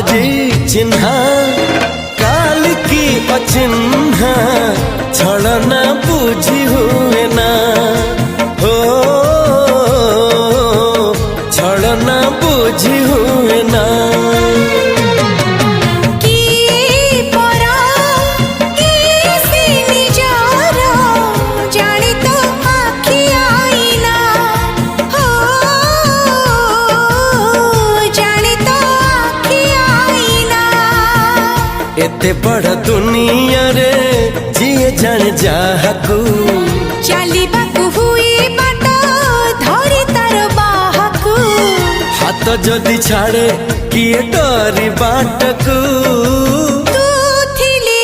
आजी चिन्हा काल की अचिन्हा छलना बुझी हुए ना हो छलना बुझी हुए ना एते बड़ दुनिया रे जिए जान जाहकू चलिबाकू हुई बाट धरी तार बाहकू हाथ जदि छाड़े किए डरी बाटकू तू थिली